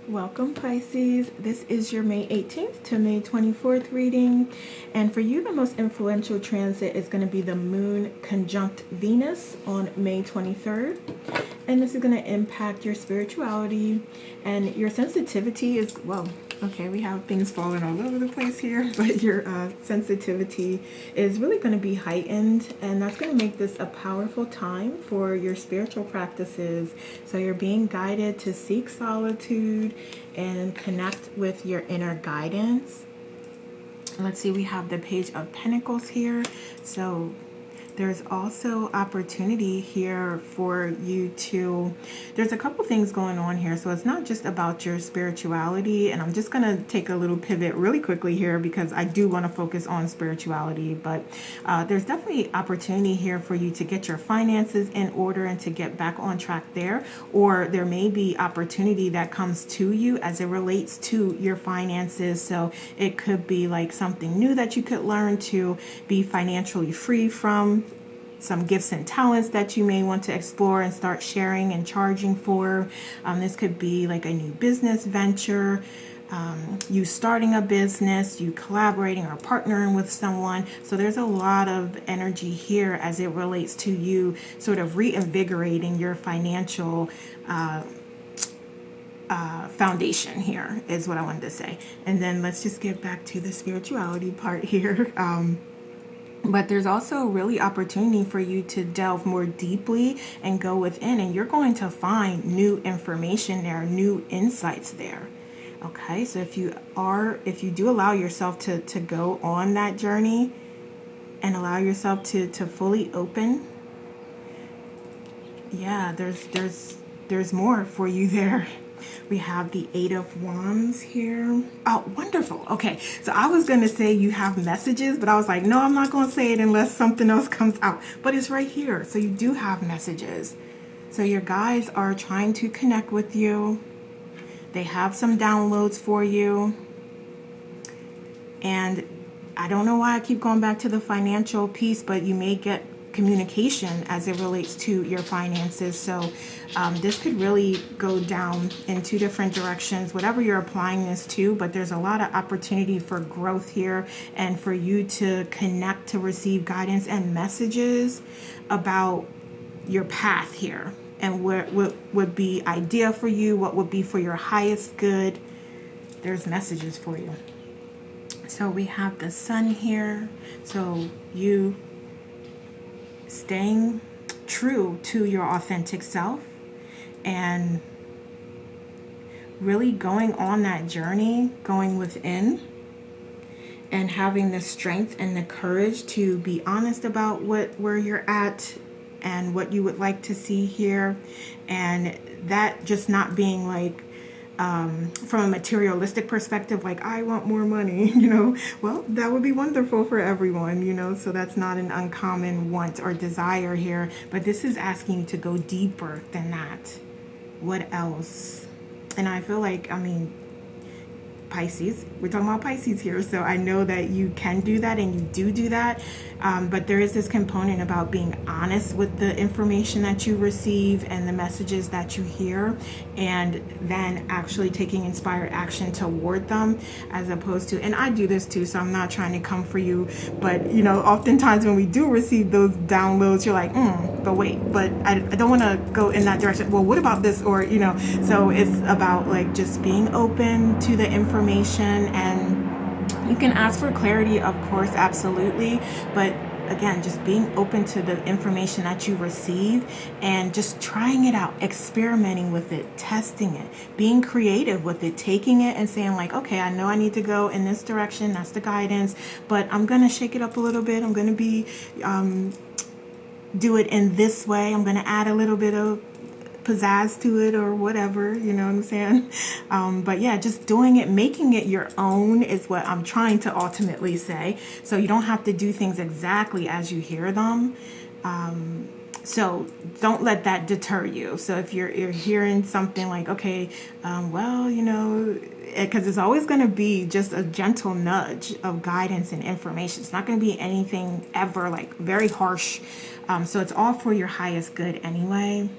Welcome, Pisces. This is your May 18th to May 24th reading. And for you, the most influential transit is going to be the Moon conjunct Venus on May 23rd. And this is going to impact your spirituality and your sensitivity is, well, okay, we have things falling all over the place here, but your sensitivity is really going to be heightened, and that's going to make this a powerful time for your spiritual practices. So you're being guided to seek solitude and connect with your inner guidance. Let's see, we have the Page of Pentacles here. So there's also opportunity here for you to, there's a couple things going on here. So it's not just about your spirituality. And I'm just going to take a little pivot really quickly here because I do want to focus on spirituality. But there's definitely opportunity here for you to get your finances in order and to get back on track there. Or there may be opportunity that comes to you as it relates to your finances. So it could be like something new that you could learn to be financially free from. Some gifts and talents that you may want to explore and start sharing and charging for. This could be like a new business venture, you starting a business, you collaborating or partnering with someone. So there's a lot of energy here as it relates to you sort of reinvigorating your financial foundation here is what I wanted to say. And then let's just get back to the spirituality part here. But there's also really opportunity for you to delve more deeply and go within, and you're going to find new information there, new insights there. Okay, so if you do allow yourself to go on that journey and allow yourself to fully open, yeah, there's more for you there. We have the Eight of Wands here. Oh, wonderful. Okay, so I was going to say you have messages, but I was like, no, I'm not going to say it unless something else comes out. But it's right here. So you do have messages. So your guides are trying to connect with you. They have some downloads for you. And I don't know why I keep going back to the financial piece, but you may get communication as it relates to your finances. So this could really go down in two different directions, whatever you're applying this to, but there's a lot of opportunity for growth here and for you to connect to receive guidance and messages about your path here and what would be ideal for you, what would be for your highest good. There's messages for you. So we have the Sun here. So you staying true to your authentic self and really going on that journey, going within and having the strength and the courage to be honest about where you're at and what you would like to see here, and that just not being like from a materialistic perspective, like I want more money, well, that would be wonderful for everyone, so that's not an uncommon want or desire here, but this is asking you to go deeper than that. What else? And I feel like, Pisces, we're talking about Pisces here, so I know that you can do that and you do that, but there is this component about being honest with the information that you receive and the messages that you hear, and then actually taking inspired action toward them, as opposed to, and I do this too, so I'm not trying to come for you, but oftentimes when we do receive those downloads, you're like, but wait, but I don't want to go in that direction. Well, what about this? Or, so it's about like just being open to the information, and you can ask for clarity, of course, absolutely, but again, just being open to the information that you receive and just trying it out, experimenting with it, testing it, being creative with it, taking it and saying like, okay, I know I need to go in this direction, that's the guidance, but I'm going to shake it up a little bit. I'm going to be do it in this way. I'm going to add a little bit of pizzazz to it or whatever, you know what I'm saying? But yeah, just doing it, making it your own is what I'm trying to ultimately say. So you don't have to do things exactly as you hear them. So don't let that deter you. So if you're hearing something like, okay, well, because it's always going to be just a gentle nudge of guidance and information. It's not going to be anything ever like very harsh. So it's all for your highest good anyway.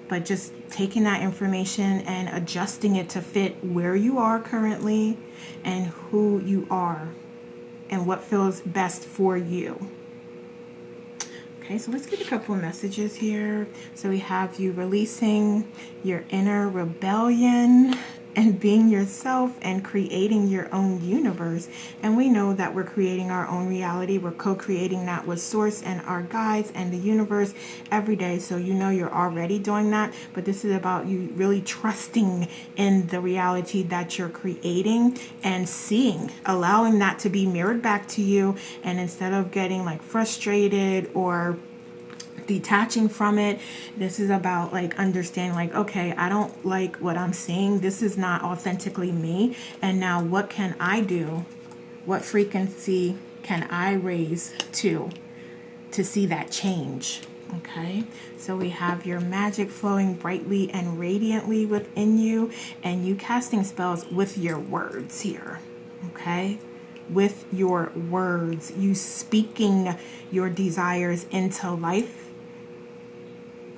but just taking that information and adjusting it to fit where you are currently and who you are and what feels best for you. Okay, so let's get a couple of messages here. So we have you releasing your inner rebellion and being yourself and creating your own universe. And we know that we're creating our own reality. We're co-creating that with Source and our guides and the universe every day. So you know you're already doing that. But this is about you really trusting in the reality that you're creating and seeing, allowing that to be mirrored back to you. And instead of getting like frustrated or detaching from it, this is about like understanding like, okay, I don't like what I'm seeing. This is not authentically me. And now what can I do? What frequency can I raise to see that change? Okay, so we have your magic flowing brightly and radiantly within you, and you casting spells with your words here. Okay, with your words, you speaking your desires into life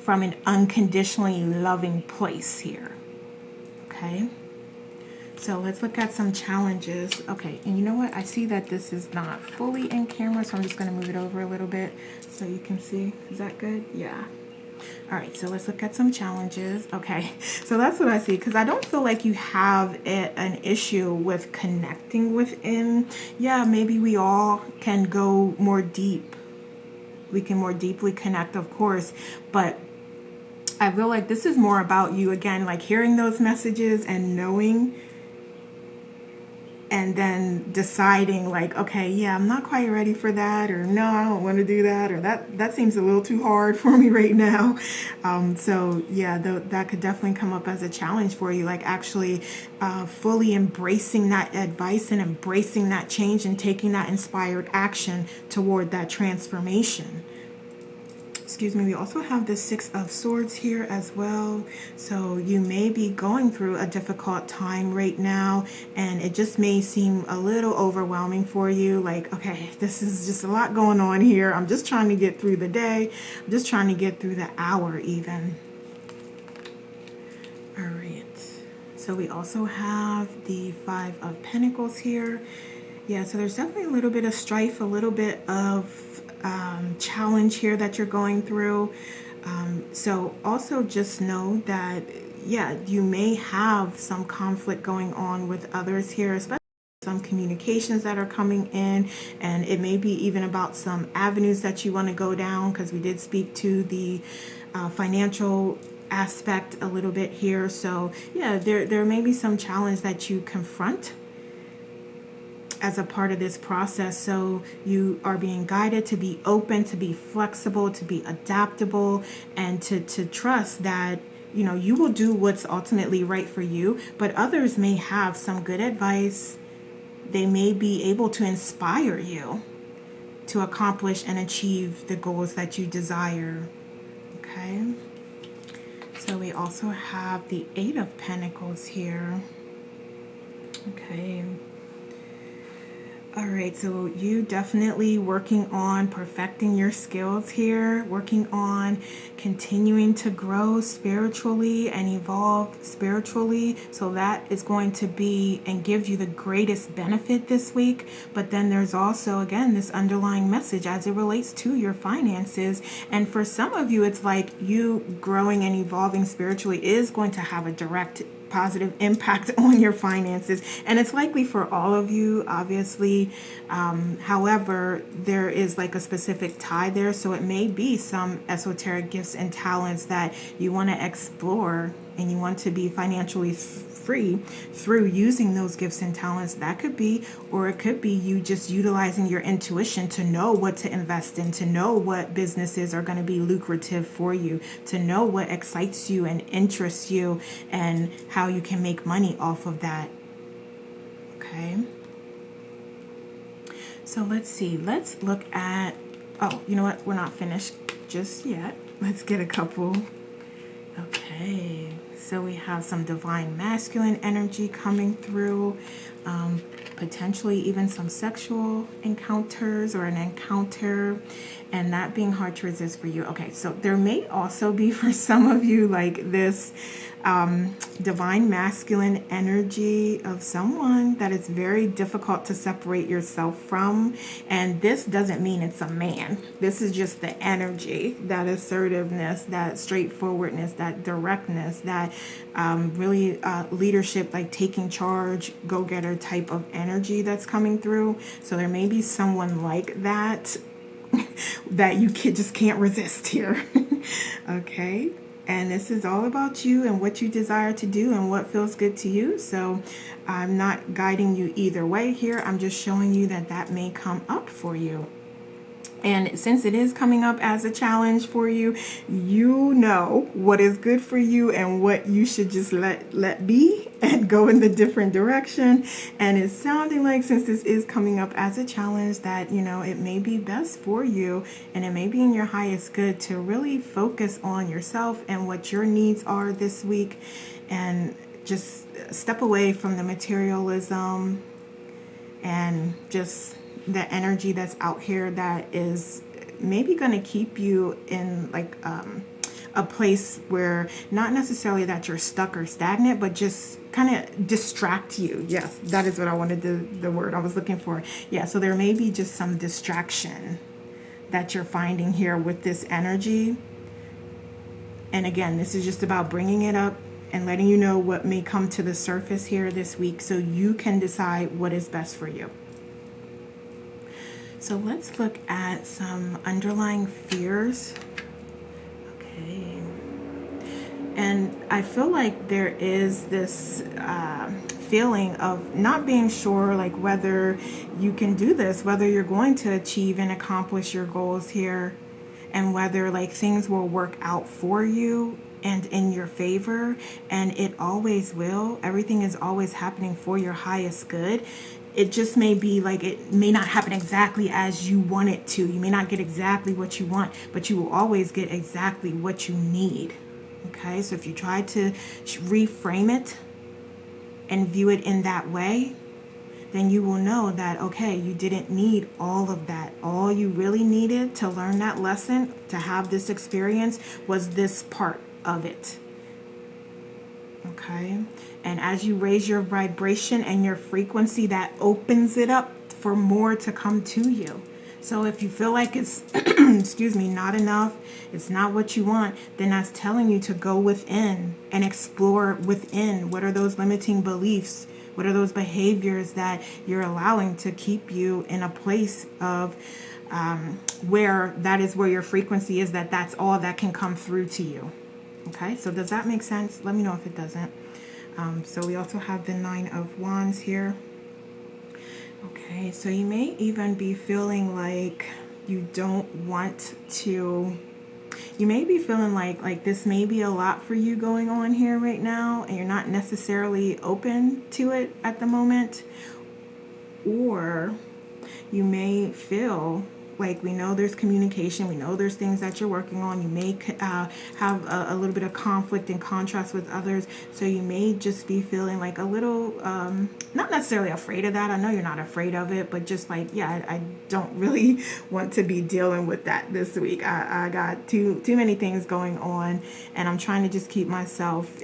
from an unconditionally loving place here. Okay, so let's look at some challenges. Okay, and you know what? I see that this is not fully in camera, so I'm just going to move it over a little bit so you can see. Is that good? Yeah. All right, so let's look at some challenges. Okay, so that's what I see, because I don't feel like you have an issue with connecting within. Yeah, maybe we all can go more deep. We can more deeply connect, of course, but I feel like this is more about you, again, like hearing those messages and knowing, and then deciding like, okay, yeah, I'm not quite ready for that, or no, I don't want to do that, or that seems a little too hard for me right now. So yeah, that could definitely come up as a challenge for you, like actually fully embracing that advice and embracing that change and taking that inspired action toward that transformation. Excuse me, we also have the Six of Swords here as well. So you may be going through a difficult time right now, and it just may seem a little overwhelming for you. Like, okay, this is just a lot going on here. I'm just trying to get through the day. I'm just trying to get through the hour even. All right. So we also have the Five of Pentacles here. Yeah, so there's definitely a little bit of strife, a little bit of challenge here that you're going through. So also just know that, yeah, you may have some conflict going on with others here, especially some communications that are coming in, and it may be even about some avenues that you want to go down, because we did speak to the financial aspect a little bit here. So yeah, there may be some challenge that you confront as a part of this process. So you are being guided to be open, to be flexible, to be adaptable, and to trust that, you know, you will do what's ultimately right for you. But others may have some good advice. They may be able to inspire you to accomplish and achieve the goals that you desire. Okay, so we also have the Eight of Pentacles here. Okay. All right, so you definitely working on perfecting your skills here, working on continuing to grow spiritually and evolve spiritually. So that is going to be and give you the greatest benefit this week. But then there's also, again, this underlying message as it relates to your finances. And for some of you, it's like you growing and evolving spiritually is going to have a direct positive impact on your finances, and it's likely for all of you, obviously. However, there is like a specific tie there, so it may be some esoteric gifts and talents that you want to explore, and you want to be financially free through using those gifts and talents. That could be, or it could be you just utilizing your intuition to know what to invest in, to know what businesses are going to be lucrative for you, to know what excites you and interests you, and how you can make money off of that. Okay, so let's see, let's look at, oh, you know what, we're not finished just yet. Let's get a couple. Okay, So we have some divine masculine energy coming through, potentially even some sexual encounters or an encounter, and that being hard to resist for you. Okay, so there may also be for some of you like this divine masculine energy of someone that is very difficult to separate yourself from. And this doesn't mean it's a man. This is just the energy, that assertiveness, that straightforwardness, that directness, that really leadership, like taking charge, go-getter type of energy that's coming through. So there may be someone like that that you just can't resist here. Okay. And this is all about you and what you desire to do and what feels good to you. So I'm not guiding you either way here. I'm just showing you that that may come up for you. And since it is coming up as a challenge for you, you know what is good for you and what you should just let be and go in the different direction. And it's sounding like, since this is coming up as a challenge, that, you know, it may be best for you and it may be in your highest good to really focus on yourself and what your needs are this week, and just step away from the materialism and just the energy that's out here that is maybe going to keep you in like a place where not necessarily that you're stuck or stagnant, but just kind of distract you. Yes, that is what I wanted the word I was looking for. Yeah, so there may be just some distraction that you're finding here with this energy. And again, this is just about bringing it up and letting you know what may come to the surface here this week so you can decide what is best for you. So let's look at some underlying fears. Okay. And I feel like there is this feeling of not being sure, like whether you can do this, whether you're going to achieve and accomplish your goals here, and whether like things will work out for you and in your favor. And it always will. Everything is always happening for your highest good. It just may be like, it may not happen exactly as you want it to. You may not get exactly what you want, but you will always get exactly what you need. Okay, so if you try to reframe it and view it in that way, then you will know that, okay, you didn't need all of that. All you really needed to learn that lesson, to have this experience, was this part of it. Okay, and as you raise your vibration and your frequency, that opens it up for more to come to you. So if you feel like it's, excuse me, not enough, it's not what you want, then that's telling you to go within and explore within. What are those limiting beliefs? What are those behaviors that you're allowing to keep you in a place of where that is where your frequency is, that's all that can come through to you? Okay, so does that make sense? Let me know if it doesn't. So we also have the 9 of Wands here. Okay, so you may even be feeling like you don't want to, you may be feeling like this may be a lot for you going on here right now, and you're not necessarily open to it at the moment. Or you may feel like, we know there's communication, we know there's things that you're working on. You may have a little bit of conflict and contrast with others. So you may just be feeling like a little, not necessarily afraid of that. I know you're not afraid of it, but just like, yeah, I don't really want to be dealing with that this week. I got too many things going on, and I'm trying to just keep myself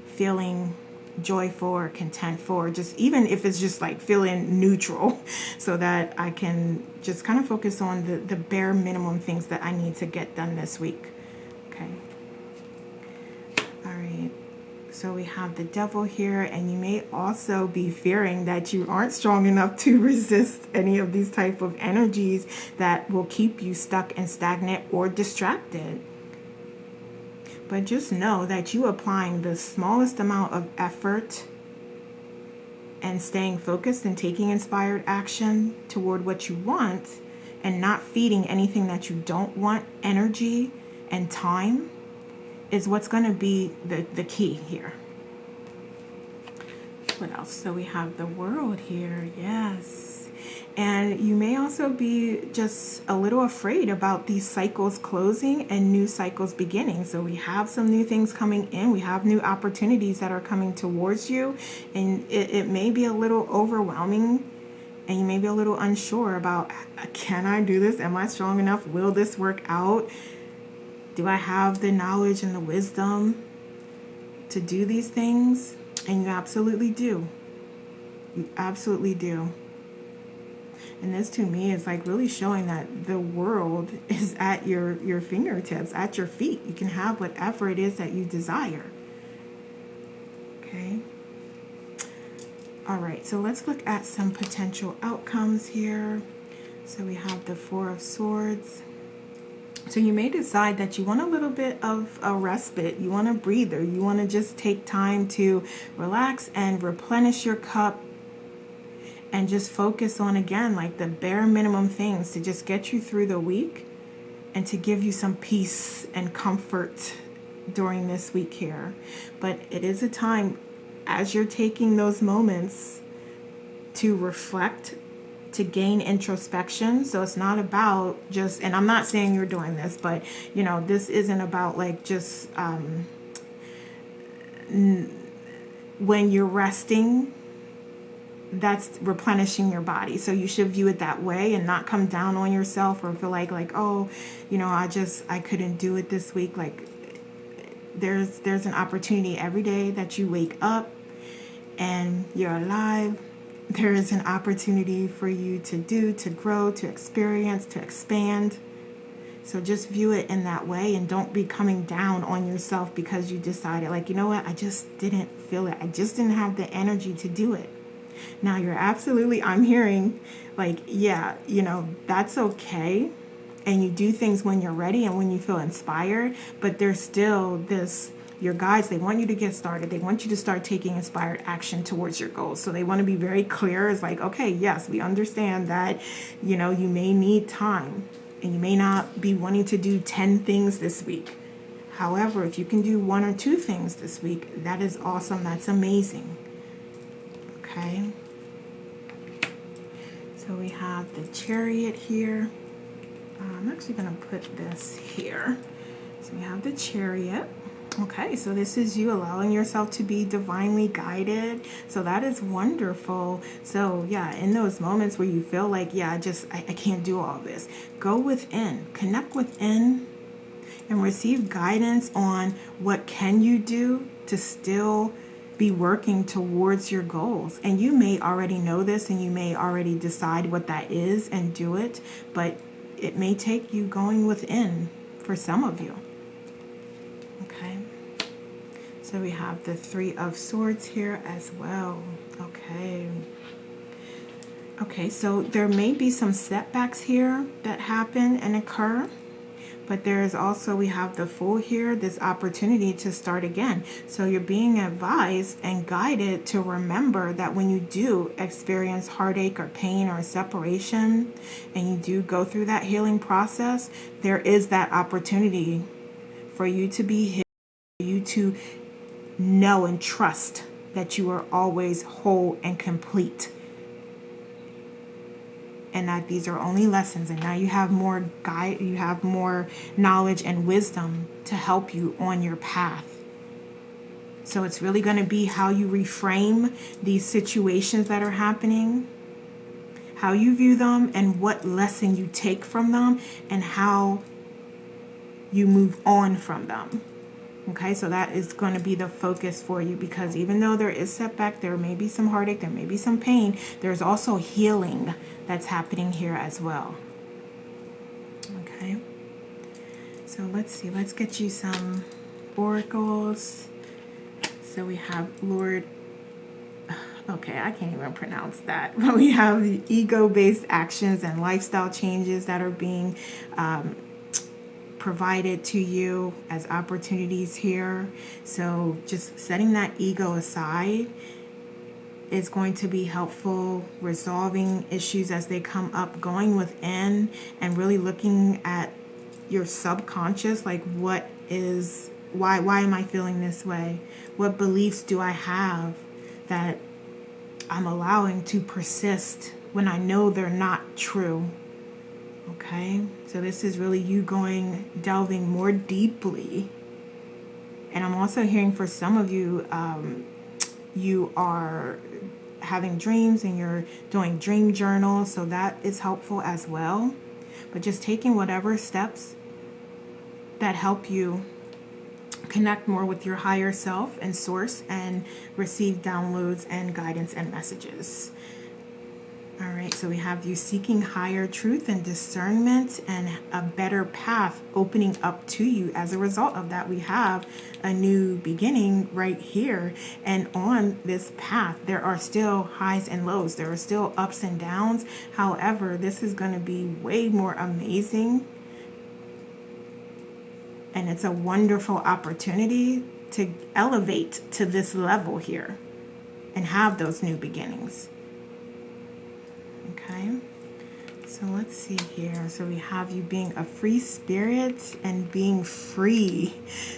feeling joyful or contentful, or just even if it's just like feeling neutral, so that I can just kind of focus on the bare minimum things that I need to get done this week. Okay. All right. So we have the Devil here, and you may also be fearing that you aren't strong enough to resist any of these type of energies that will keep you stuck and stagnant or distracted. But just know that you applying the smallest amount of effort and staying focused and taking inspired action toward what you want, and not feeding anything that you don't want, energy and time, is what's going to be the key here. What else? So we have the World here. Yes. And you may also be just a little afraid about these cycles closing and new cycles beginning. So we have some new things coming in. We have new opportunities that are coming towards you. And it may be a little overwhelming. And you may be a little unsure about, can I do this? Am I strong enough? Will this work out? Do I have the knowledge and the wisdom to do these things? And you absolutely do. You absolutely do. And this to me is like really showing that the world is at your fingertips, at your feet. You can have whatever it is that you desire. Okay. All right, so let's look at some potential outcomes here. So we have the Four of Swords. So you may decide that you want a little bit of a respite. You want a breather. You want to just take time to relax and replenish your cup. And just focus on, again, like the bare minimum things to just get you through the week and to give you some peace and comfort during this week here. But it is a time, as you're taking those moments, to reflect, to gain introspection. So it's not about just, and I'm not saying you're doing this, but, you know, this isn't about like just when you're resting, that's replenishing your body. So you should view it that way and not come down on yourself or feel like, oh, you know, I couldn't do it this week. Like there's an opportunity every day that you wake up and you're alive. There is an opportunity for you to grow, to experience, to expand. So just view it in that way and don't be coming down on yourself because you decided, like, you know what, I just didn't feel it. I just didn't have the energy to do it. Now you're absolutely, I'm hearing like, yeah, you know, that's okay. And you do things when you're ready and when you feel inspired, but there's still this, your guides, they want you to get started. They want you to start taking inspired action towards your goals. So they want to be very clear. It's like, okay, yes, we understand that, you know, you may need time and you may not be wanting to do 10 things this week. However, if you can do 1 or 2 things this week, that is awesome. That's amazing. Okay, so we have the Chariot here. I'm actually going to put this here. So we have the Chariot. Okay, so this is you allowing yourself to be divinely guided. So that is wonderful. So yeah, in those moments where you feel like, yeah, I can't do all this, go within, connect within, and receive guidance on what can you do to still be working towards your goals. And you may already know this and you may already decide what that is and do it, but it may take you going within for some of you. Okay, so we have the Three of Swords here as well. Okay, so there may be some setbacks here that happen and occur. But there is also, we have the Fool here, this opportunity to start again. So you're being advised and guided to remember that when you do experience heartache or pain or separation, and you do go through that healing process, there is that opportunity for you to be healed, for you to know and trust that you are always whole and complete. And that these are only lessons, and now you have more you have more knowledge and wisdom to help you on your path. So it's really going to be how you reframe these situations that are happening, how you view them, and what lesson you take from them, and how you move on from them. Okay, so that is going to be the focus for you, because even though there is setback, there may be some heartache, there may be some pain, there's also healing that's happening here as well. Okay, so let's see, let's get you some oracles. So we have Lord, okay, I can't even pronounce that, but we have the ego-based actions and lifestyle changes that are being provided to you as opportunities here. So just setting that ego aside is going to be helpful, resolving issues as they come up, going within and really looking at your subconscious, like why am I feeling this way? What beliefs do I have that I'm allowing to persist when I know they're not true. Okay, so this is really you delving more deeply. And I'm also hearing for some of you, you are having dreams and you're doing dream journals, so that is helpful as well. But just taking whatever steps that help you connect more with your higher self and source and receive downloads and guidance and messages. All right, so we have you seeking higher truth and discernment and a better path opening up to you. As a result of that, we have a new beginning right here. And on this path, there are still highs and lows. There are still ups and downs. However, this is going to be way more amazing. And it's a wonderful opportunity to elevate to this level here and have those new beginnings. Okay, so let's see here. So we have you being a free spirit and being free.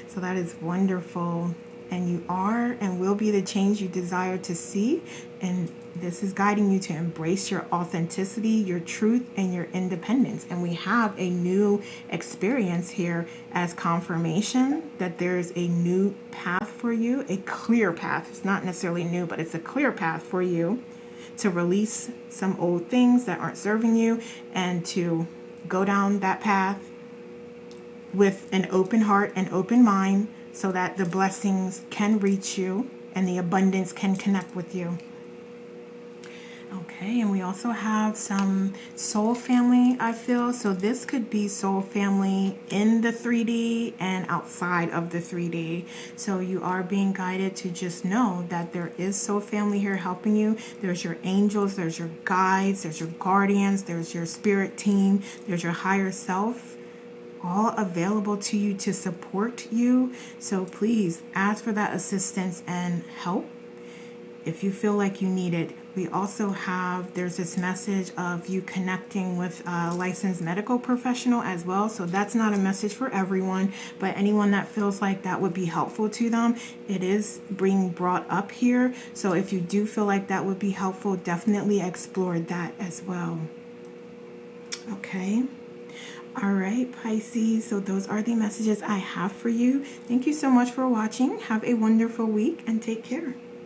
So that is wonderful. And you are and will be the change you desire to see. And this is guiding you to embrace your authenticity, your truth, and your independence. And we have a new experience here as confirmation that there's a new path for you, a clear path. It's not necessarily new, but it's a clear path for you to release some old things that aren't serving you and to go down that path with an open heart and open mind so that the blessings can reach you and the abundance can connect with you. Okay, and we also have some soul family, I feel. So this could be soul family in the 3D and outside of the 3D. So you are being guided to just know that there is soul family here helping you. There's your angels, there's your guides, there's your guardians, there's your spirit team, there's your higher self, all available to you to support you. So please ask for that assistance and help if you feel like you need it. We also have, there's this message of you connecting with a licensed medical professional as well. So that's not a message for everyone, but anyone that feels like that would be helpful to them, it is being brought up here. So if you do feel like that would be helpful, definitely explore that as well. Okay. All right, Pisces. So those are the messages I have for you. Thank you so much for watching. Have a wonderful week and take care.